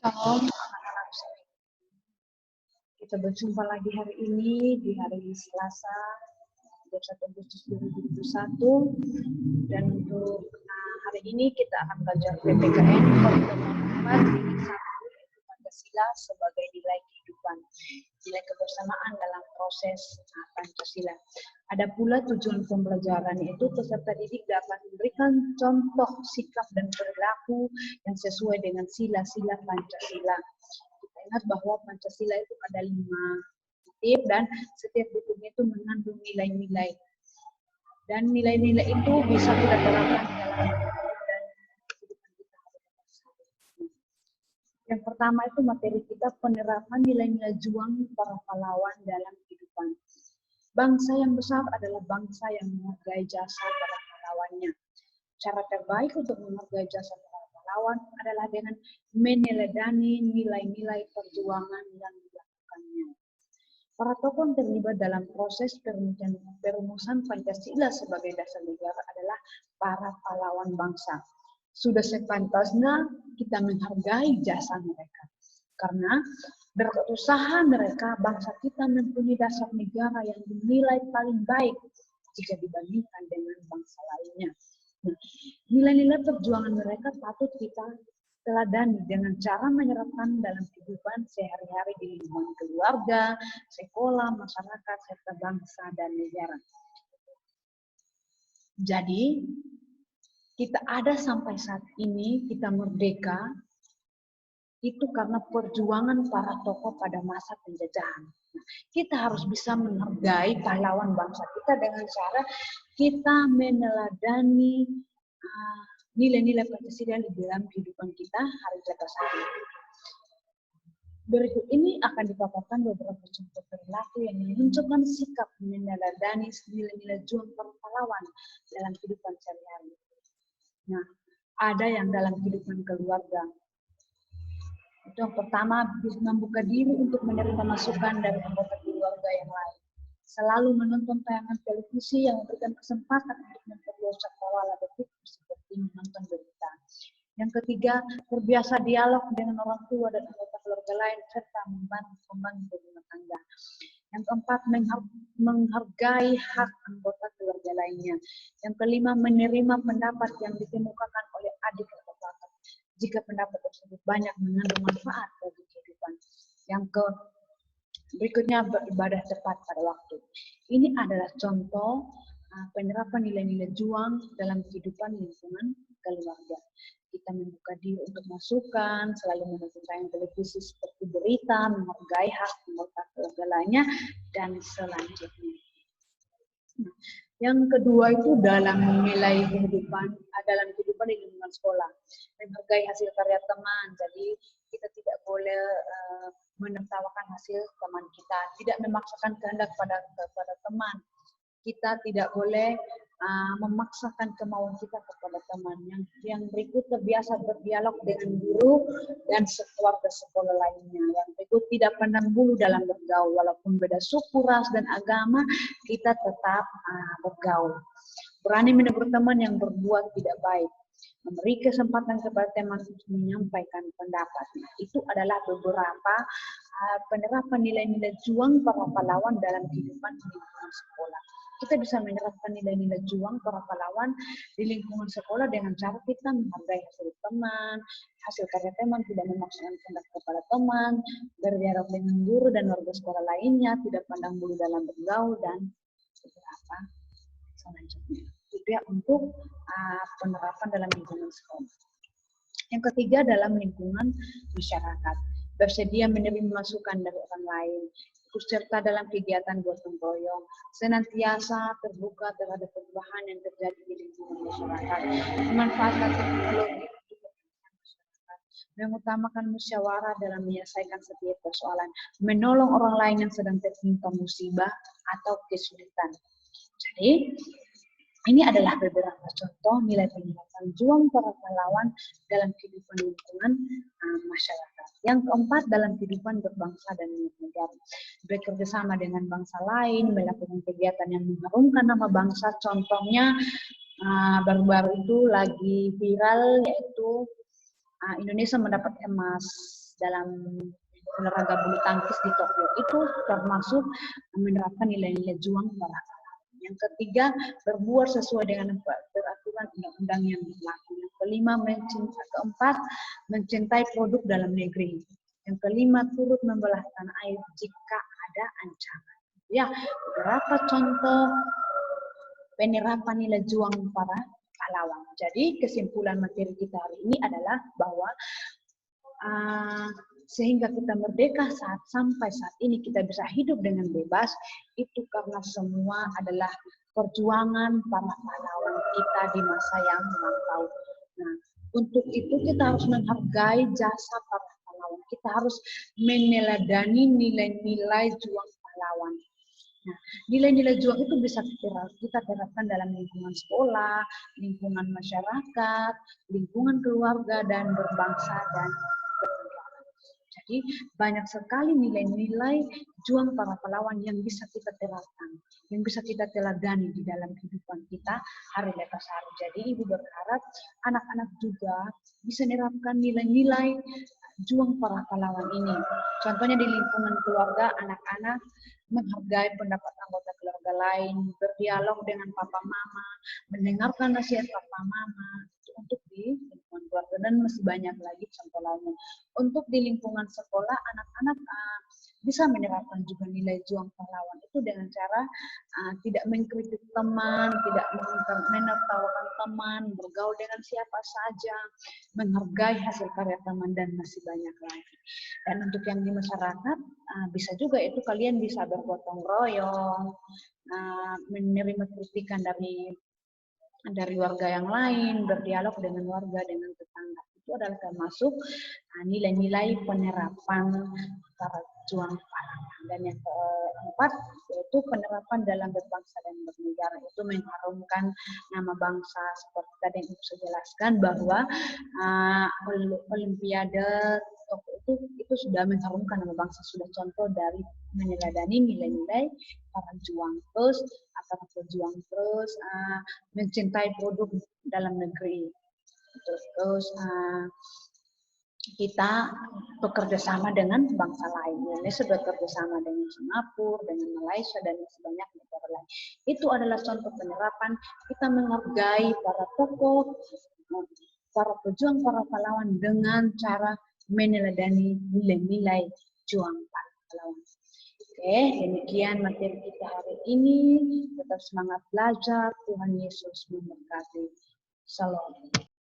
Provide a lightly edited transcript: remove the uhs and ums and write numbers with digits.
Shalom anak-anak sekalian. Kita berjumpa lagi hari ini di hari Selasa 21 Agustus 2021 dan untuk hari ini kita akan belajar PPKN pertemuan 4 unit 1 yaitu Pancasila sebagai nilai kehidupan, nilai kebersamaan dalam proses Pancasila. Ada pula tujuan pembelajaran, yaitu peserta didik dapat memberikan contoh sikap dan perilaku yang sesuai dengan sila-sila Pancasila. Kita ingat bahwa Pancasila itu ada 5 kutip dan setiap kutipnya itu mengandung nilai-nilai. Dan nilai-nilai itu bisa kita terapkan dalam dan kehidupan kita. Yang pertama itu materi kita penerapan nilai-nilai juang para pahlawan dalam kehidupan. Bangsa yang besar adalah bangsa yang menghargai jasa para pahlawannya. Cara terbaik untuk menghargai jasa para pahlawan adalah dengan meneladani nilai-nilai perjuangan yang dilakukannya. Para tokoh yang terlibat dalam proses perumusan Pancasila sebagai dasar negara adalah para pahlawan bangsa. Sudah sepantasnya kita menghargai jasa mereka. Karena berkat usaha mereka, bangsa kita mempunyai dasar negara yang dinilai paling baik jika dibandingkan dengan bangsa lainnya. Nilai-nilai perjuangan mereka patut kita teladani dengan cara menyerapkan dalam kehidupan sehari-hari di lingkungan keluarga, sekolah, masyarakat, serta bangsa dan negara. Jadi, kita ada sampai saat ini, kita merdeka, itu karena perjuangan para tokoh pada masa penjajahan. Nah, kita harus bisa menghargai pahlawan bangsa kita dengan cara kita meneladani nilai-nilai Pancasila di dalam kehidupan kita hari ke hari. Berikut ini akan dipaparkan beberapa contoh perilaku yang menunjukkan sikap meneladani nilai-nilai juang para pahlawan dalam kehidupan sehari-hari. Nah, ada yang dalam kehidupan keluarga. Itu yang pertama, membuka diri untuk menerima masukan dari anggota keluarga yang lain. Selalu menonton tayangan televisi yang memberikan kesempatan untuk memperluas cakrawala berpikir seperti menonton berita. Yang ketiga, terbiasa dialog dengan orang tua dan anggota keluarga lain serta membantu rumah tangga. Yang keempat, menghargai hak anggota keluarga lainnya. Yang kelima, menerima pendapat yang dikemukakan oleh adik atau kakak jika pendapat tersebut banyak mengandung manfaat bagi kehidupan. Yang berikutnya, beribadah tepat pada waktu. Ini adalah contoh penerapan nilai-nilai juang dalam kehidupan lingkungan keluarga. Kita membuka diri untuk masukan, selalu menonton tayangan televisi seperti berita, menghargai hak anggota keluarga lainnya, dan selanjutnya. Nah, yang kedua itu dalam nilai kehidupan, dalam kehidupan di lingkungan sekolah. Menghargai hasil karya teman, jadi kita tidak boleh menertawakan hasil teman kita, tidak memaksakan kehendak pada teman. Kita tidak boleh memaksakan kemauan kita kepada teman. Yang berikut terbiasa berdialog dengan guru dan keluarga sekolah lainnya. Yang berikut tidak pandang bulu dalam bergaul, walaupun beda suku, ras, dan agama, kita tetap bergaul. Berani menegur teman yang berbuat tidak baik. Memberi kesempatan kepada teman untuk menyampaikan pendapat. Nah, itu adalah beberapa penerapan nilai-nilai juang para pahlawan dalam kehidupan di lingkungan sekolah. Kita bisa menerapkan nilai-nilai juang para pahlawan di lingkungan sekolah dengan cara kita menghargai hasil teman, hasil karya teman, tidak memaksakan kehendak kepada teman, berdialog dengan guru dan warga sekolah lainnya, tidak pandang bulu dalam bergaul, dan beberapa selanjutnya. Itu ya untuk penerapan dalam lingkungan sekolah. Yang ketiga, dalam lingkungan masyarakat. Bersedia menerima masukan dari orang lain, ikut serta dalam kegiatan gotong royong, senantiasa terbuka terhadap perubahan yang terjadi di lingkungan masyarakat, memanfaatkan teknologi untuk masyarakat, mengutamakan musyawarah dalam menyelesaikan setiap persoalan, menolong orang lain yang sedang tertimpa musibah atau kesulitan. Jadi, ini adalah beberapa contoh nilai penerapan juang para pahlawan dalam kehidupan lingkungan masyarakat. Yang keempat, dalam kehidupan berbangsa dan negara. Bekerja sama dengan bangsa lain, melakukan kegiatan yang mengharumkan nama bangsa. Contohnya baru-baru itu lagi viral, yaitu Indonesia mendapat emas dalam olahraga bulu tangkis di Tokyo. Itu termasuk menerapkan nilai-nilai juang para pahlawan. Yang ketiga, berbuat sesuai dengan peraturan undang-undang yang berlaku. Yang kelima, keempat, mencintai produk dalam negeri. Yang kelima, turut membelah tanah air jika ada ancaman. Ya, beberapa contoh penerapan nilai juang para pahlawan. Jadi kesimpulan materi kita hari ini adalah bahwa sehingga kita merdeka sampai saat ini kita bisa hidup dengan bebas, itu karena semua adalah perjuangan para pahlawan kita di masa yang lampau. Nah, untuk itu kita harus menghargai jasa para pahlawan. Kita harus meneladani nilai-nilai juang pahlawan. Nah, nilai-nilai juang itu bisa kita terapkan dalam lingkungan sekolah, lingkungan masyarakat, lingkungan keluarga, dan berbangsa dan bernegara. Jadi banyak sekali nilai-nilai juang para pahlawan yang bisa kita terapkan, yang bisa kita teladani di dalam kehidupan kita hari lepas hari. Jadi Ibu berharap anak-anak juga bisa menerapkan nilai-nilai juang para pahlawan ini. Contohnya di lingkungan keluarga, anak-anak menghargai pendapat anggota keluarga lain, berdialog dengan papa mama, mendengarkan nasihat papa mama, untuk di lingkungan keluarga, dan masih banyak lagi contoh lainnya. Untuk di lingkungan sekolah, anak-anak bisa menerapkan juga nilai juang pahlawan itu dengan cara tidak mengkritik teman, tidak menertawakan teman, bergaul dengan siapa saja, menghargai hasil karya teman, dan masih banyak lagi. Dan untuk yang di masyarakat, bisa juga itu kalian bisa bergotong royong, menerima kritikan dari warga yang lain, berdialog dengan warga, dengan tetangga. Itu adalah termasuk nilai-nilai penerapan para juang pahlawan. Dan yang keempat, yaitu penerapan dalam berbangsa dan bernegara, itu mengharumkan nama bangsa. Seperti tadi yang saya jelaskan bahwa Olimpiade itu sudah mengharumkan nama bangsa, sudah contoh dari meneladani nilai-nilai para juang. Terus para pejuang, terus mencintai produk dalam negeri, terus kita bekerja sama dengan bangsa lain. Indonesia bekerja sama dengan Singapura, dengan Malaysia, dan sebanyak negara lain. Itu adalah contoh penerapan kita menghargai para tokoh, para pejuang, para pahlawan dengan cara meneladani nilai-nilai juang para pahlawan. Oke, demikian materi kita hari ini. Tetap semangat belajar. Tuhan Yesus memberkati. Shalom.